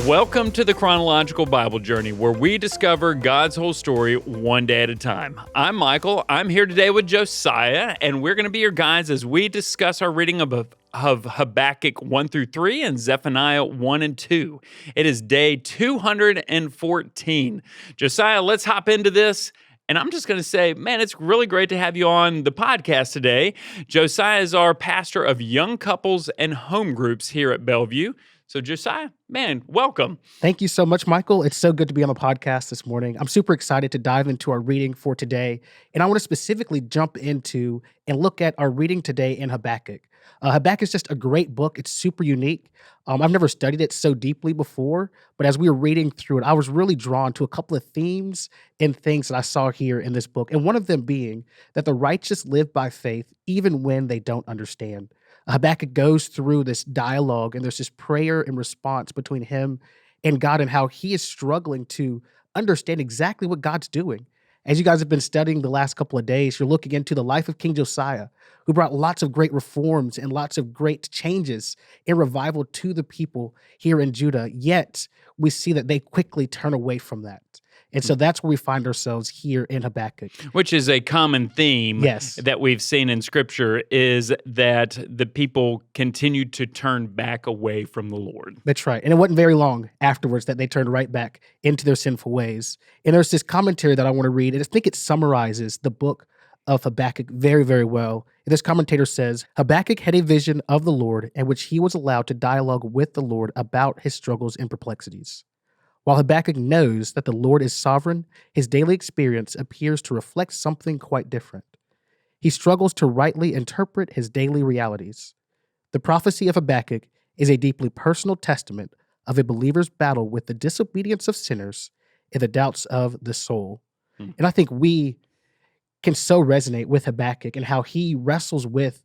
Welcome to the Chronological Bible Journey, where we discover God's whole story one day at a time. I'm Michael. I'm here today with Josiah, and we're going to be your guides as we discuss our reading of Habakkuk 1 through 3 and Zephaniah 1 and 2. It is day 214. Josiah, let's hop into this. And I'm just going to say, man, it's really great to have you on the podcast today. Josiah is our pastor of young couples and home groups here at Bellevue. So Josiah, man, welcome. Thank you so much, Michael. It's so good to be on the podcast this morning. I'm super excited to dive into our reading for today. And I want to specifically jump into and look at our reading today in Habakkuk. Habakkuk is just a great book. It's super unique. I've never studied it so deeply before, but as we were reading through it, I was really drawn to a couple of themes and things that I saw here in this book. And one of them being that the righteous live by faith even when they don't understand. Habakkuk goes through this dialogue, and there's this prayer and response between him and God and how he is struggling to understand exactly what God's doing. As you guys have been studying the last couple of days, you're looking into the life of King Josiah, who brought lots of great reforms and lots of great changes and revival to the people here in Judah. Yet we see that they quickly turn away from that. And so that's where we find ourselves here in Habakkuk. Which is a common theme that we've seen in Scripture, is that the people continued to turn back away from the Lord. That's right. And it wasn't very long afterwards that they turned right back into their sinful ways. And there's this commentary that I want to read, and I think it summarizes the book of Habakkuk very, very well. And this commentator says, Habakkuk had a vision of the Lord in which he was allowed to dialogue with the Lord about his struggles and perplexities. While Habakkuk knows that the Lord is sovereign, his daily experience appears to reflect something quite different. He struggles to rightly interpret his daily realities. The prophecy of Habakkuk is a deeply personal testament of a believer's battle with the disobedience of sinners and the doubts of the soul. And I think we can so resonate with Habakkuk and how he wrestles with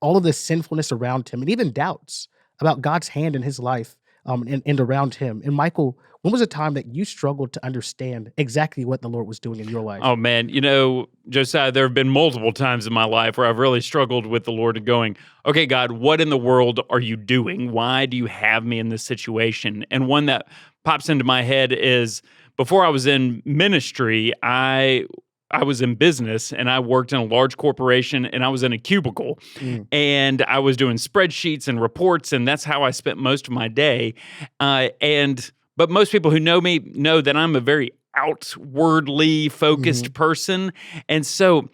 all of this sinfulness around him and even doubts about God's hand in his life and around him. And Michael, when was a time that you struggled to understand exactly what the Lord was doing in your life? Oh, man. You know, Josiah, there have been multiple times in my life where I've really struggled with the Lord and going, okay, God, what in the world are you doing? Why do you have me in this situation? And one that pops into my head is before I was in ministry, I was in business and I worked in a large corporation and I was in a cubicle and I was doing spreadsheets and reports, and that's how I spent most of my day. But most people who know me know that I'm a very outwardly focused person. And so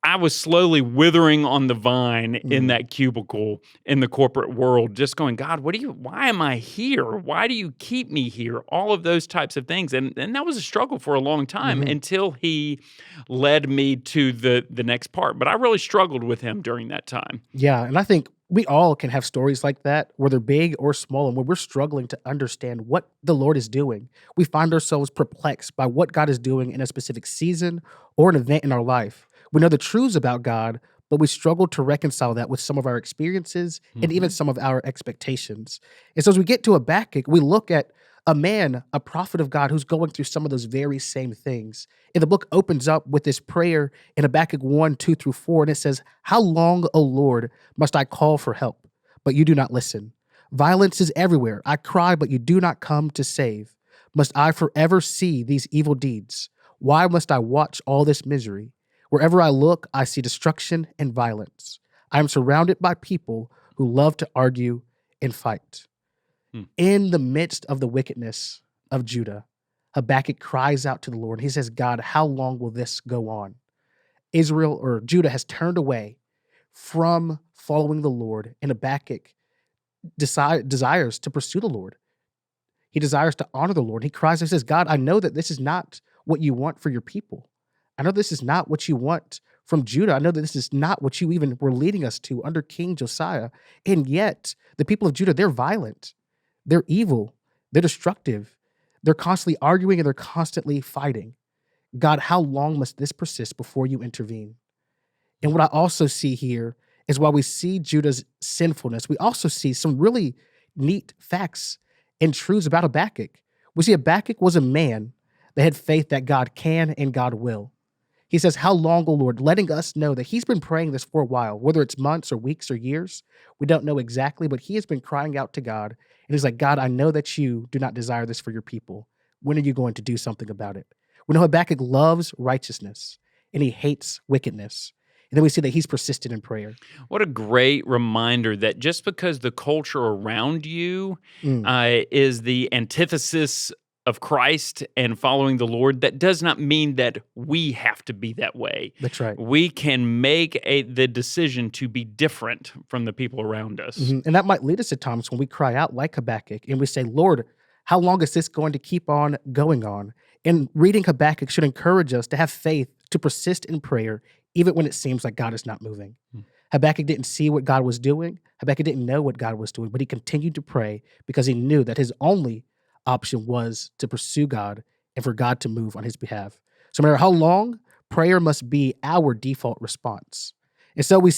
I was slowly withering on the vine in that cubicle in the corporate world, just going, God, why am I here? Why do you keep me here? All of those types of things. And that was a struggle for a long time until he led me to the next part. But I really struggled with him during that time. Yeah, and I think we all can have stories like that, where they're big or small, and where we're struggling to understand what the Lord is doing. We find ourselves perplexed by what God is doing in a specific season or an event in our life. We know the truths about God, but we struggle to reconcile that with some of our experiences and even some of our expectations. And so as we get to Habakkuk, we look at a man, a prophet of God, who's going through some of those very same things. And the book opens up with this prayer in Habakkuk 1, 2 through 4, and it says, How long, O Lord, must I call for help, but you do not listen? Violence is everywhere. I cry, but you do not come to save. Must I forever see these evil deeds? Why must I watch all this misery? Wherever I look, I see destruction and violence. I am surrounded by people who love to argue and fight. In the midst of the wickedness of Judah, Habakkuk cries out to the Lord. He says, God, how long will this go on? Israel or Judah has turned away from following the Lord, and Habakkuk desires to pursue the Lord. He desires to honor the Lord. He cries and says, God, I know that this is not what you want for your people. I know this is not what you want from Judah. I know that this is not what you even were leading us to under King Josiah. And yet, the people of Judah, they're violent. They're evil. They're destructive. They're constantly arguing and they're constantly fighting. God, how long must this persist before you intervene? And what I also see here is while we see Judah's sinfulness, we also see some really neat facts and truths about Habakkuk. We see Habakkuk was a man that had faith that God can and God will. He says, how long, O Lord, letting us know that he's been praying this for a while, whether it's months or weeks or years. We don't know exactly, but he has been crying out to God. And he's like, God, I know that you do not desire this for your people. When are you going to do something about it? We know Habakkuk loves righteousness and he hates wickedness. And then we see that he's persistent in prayer. What a great reminder that just because the culture around you Mm, is the antithesis of Christ and following the Lord, that does not mean that we have to be that way. that's right. We can make the decision to be different from the people around us. And that might lead us to times when we cry out like Habakkuk and we say, Lord, how long is this going to keep on going on? And reading Habakkuk should encourage us to have faith, to persist in prayer, even when it seems like God is not moving. Mm. Habakkuk didn't see what God was doing. Habakkuk didn't know what God was doing, but he continued to pray because he knew that his only option was to pursue God and for God to move on his behalf. So no matter how long, prayer must be our default response. And so we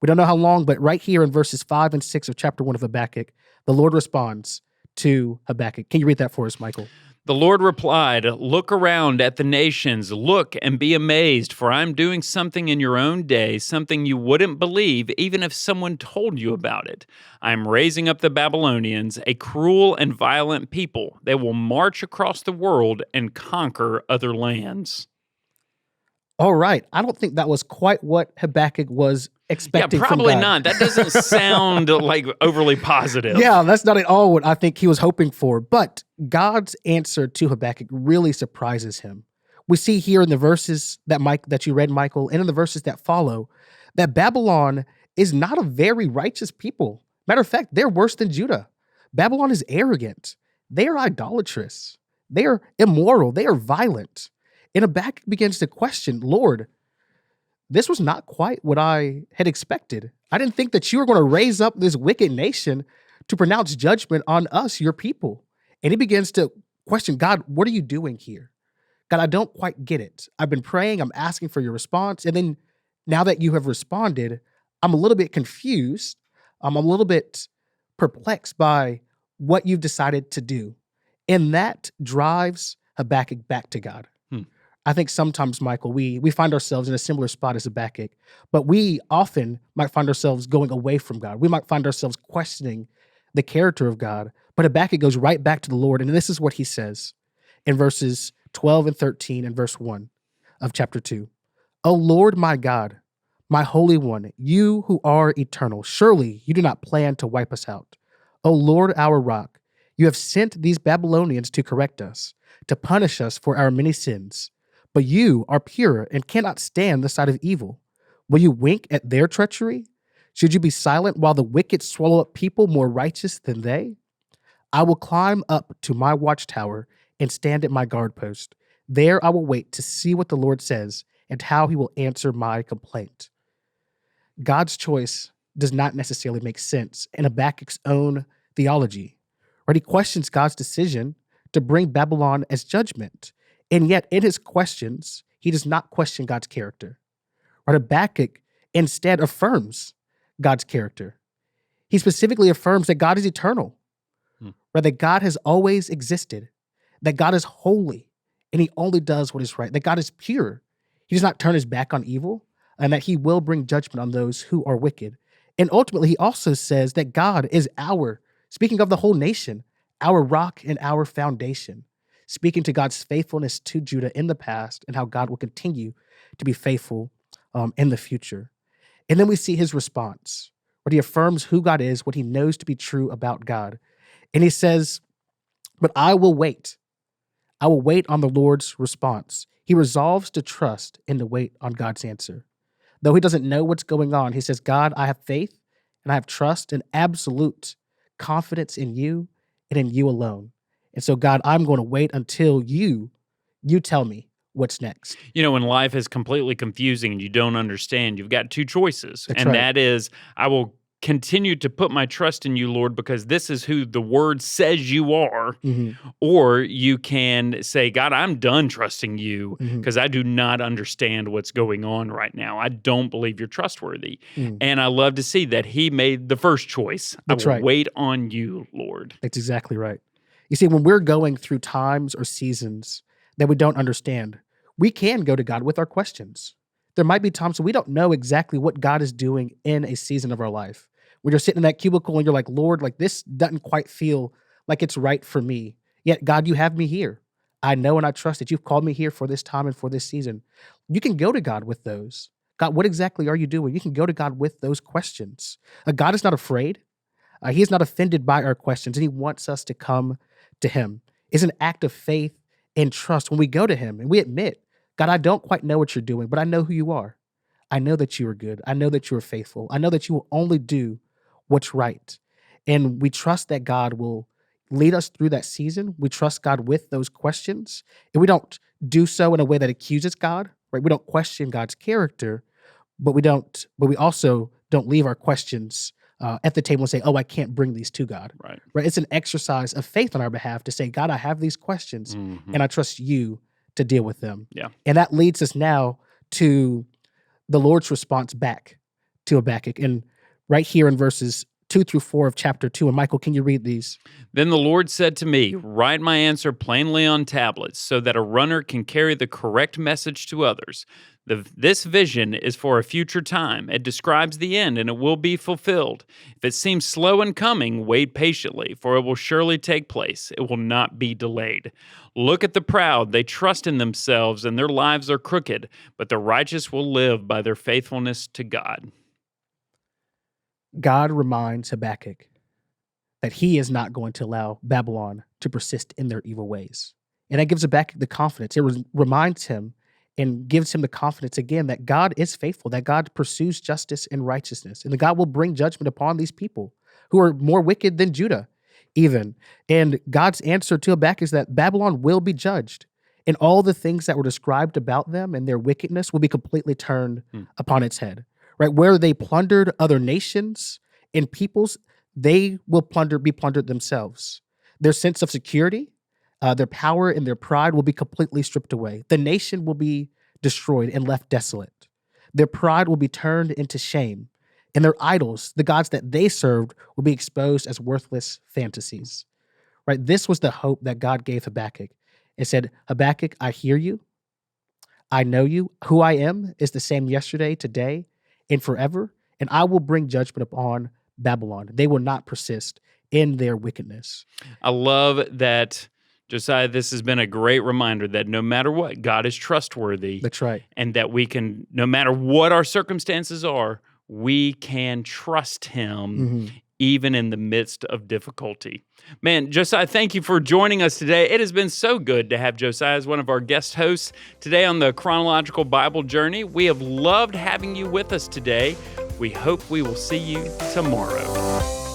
don't know how long, but right here in verses 5 and 6 of chapter 1 of Habakkuk, the Lord responds to Habakkuk. Can you read that for us, Michael? The Lord replied, "Look around at the nations, look and be amazed, for I'm doing something in your own day, something you wouldn't believe even if someone told you about it. I'm raising up the Babylonians, a cruel and violent people. They will march across the world and conquer other lands." All right. I don't think that was quite what Habakkuk was Yeah, expecting from probably God. not. That doesn't sound like overly positive. Yeah, that's not at all what I think he was hoping for. But God's answer to Habakkuk really surprises him. We see here in the verses that you read, Michael, and in the verses that follow, that Babylon is not a very righteous people. Matter of fact, they're worse than Judah. Babylon is arrogant. They are idolatrous. They are immoral. They are violent. And Habakkuk begins to question, Lord, this was not quite what I had expected. I didn't think that you were going to raise up this wicked nation to pronounce judgment on us, your people. And he begins to question, God, what are you doing here? God, I don't quite get it. I've been praying, I'm asking for your response. And then now that you have responded, I'm a little bit confused. I'm a little bit perplexed by what you've decided to do. And that drives Habakkuk back to God. Hmm. I think sometimes, Michael, we find ourselves in a similar spot as Habakkuk, but we often might find ourselves going away from God. We might find ourselves questioning the character of God, but Habakkuk goes right back to the Lord, and this is what he says in verses 12 and 13 and verse 1 of chapter 2. O Lord my God, my Holy One, you who are eternal, surely you do not plan to wipe us out. O Lord our rock, you have sent these Babylonians to correct us, to punish us for our many sins. But you are pure and cannot stand the sight of evil. Will you wink at their treachery? Should you be silent while the wicked swallow up people more righteous than they? I will climb up to my watchtower and stand at my guard post. There I will wait to see what the Lord says and how he will answer my complaint. God's choice does not necessarily make sense in Habakkuk's own theology. Right? He questions God's decision to bring Babylon as judgment. And yet, in his questions, he does not question God's character. Right? Habakkuk instead affirms God's character. He specifically affirms that God is eternal, right? That God has always existed, that God is holy, and he only does what is right, that God is pure. He does not turn his back on evil, and that he will bring judgment on those who are wicked. And ultimately, he also says that God is speaking of the whole nation, our rock and our foundation, speaking to God's faithfulness to Judah in the past and how God will continue to be faithful in the future. And then we see his response, where he affirms who God is, what he knows to be true about God. And he says, but I will wait. I will wait on the Lord's response. He resolves to trust and to wait on God's answer. Though he doesn't know what's going on, he says, God, I have faith and I have trust and absolute confidence in you and in you alone. And so, God, I'm going to wait until you tell me what's next. You know, when life is completely confusing and you don't understand, you've got two choices. That's and right. that is, I will continue to put my trust in you, Lord, because this is who the word says you are. Mhm. Or you can say, God, I'm done trusting you Mhm. because I do not understand what's going on right now. I don't believe you're trustworthy. Mm. And I love to see that he made the first choice. That's I will right. wait on you, Lord. That's exactly right. You see, when we're going through times or seasons that we don't understand, we can go to God with our questions. There might be times when we don't know exactly what God is doing in a season of our life. When you're sitting in that cubicle and you're like, Lord, like this doesn't quite feel like it's right for me. Yet, God, you have me here. I know and I trust that you've called me here for this time and for this season. You can go to God with those. God, what exactly are you doing? You can go to God with those questions. God is not afraid. He is not offended by our questions, and he wants us to come to him. It's an act of faith and trust when we go to him and we admit, God, I don't quite know what you're doing, but I know who you are. I know that you are good. I know that you are faithful. I know that you will only do what's right. And we trust that God will lead us through that season. We trust God with those questions. And we don't do so in a way that accuses God, right? We don't question God's character, but we also don't leave our questions at the table and say, oh, I can't bring these to God. Right. Right? It's an exercise of faith on our behalf to say, God, I have these questions and I trust you to deal with them. Yeah. And that leads us now to the Lord's response back to Habakkuk. And right here in verses 2-4 of chapter 2. And Michael, can you read these? Then the Lord said to me, write my answer plainly on tablets so that a runner can carry the correct message to others. This vision is for a future time. It describes the end, and it will be fulfilled. If it seems slow in coming, wait patiently, for it will surely take place. It will not be delayed. Look at the proud. They trust in themselves, and their lives are crooked, but the righteous will live by their faithfulness to God. God reminds Habakkuk that he is not going to allow Babylon to persist in their evil ways. And that gives Habakkuk the confidence. It reminds him and gives him the confidence again that God is faithful, that God pursues justice and righteousness, and that God will bring judgment upon these people who are more wicked than Judah even. And God's answer to Habakkuk is that Babylon will be judged, and all the things that were described about them and their wickedness will be completely turned upon its head. Right? Where they plundered other nations and peoples, they will be plundered themselves. Their sense of security, their power and their pride will be completely stripped away. The nation will be destroyed and left desolate. Their pride will be turned into shame, and their idols, the gods that they served, will be exposed as worthless fantasies. Right? This was the hope that God gave Habakkuk. It said, Habakkuk, I hear you. I know you. Who I am is the same yesterday, today, and forever, and I will bring judgment upon Babylon. They will not persist in their wickedness. I love that, Josiah, this has been a great reminder that no matter what, God is trustworthy. That's right. And that we can, no matter what our circumstances are, we can trust him even in the midst of difficulty. Man, Josiah, thank you for joining us today. It has been so good to have Josiah as one of our guest hosts today on the Chronological Bible Journey. We have loved having you with us today. We hope we will see you tomorrow.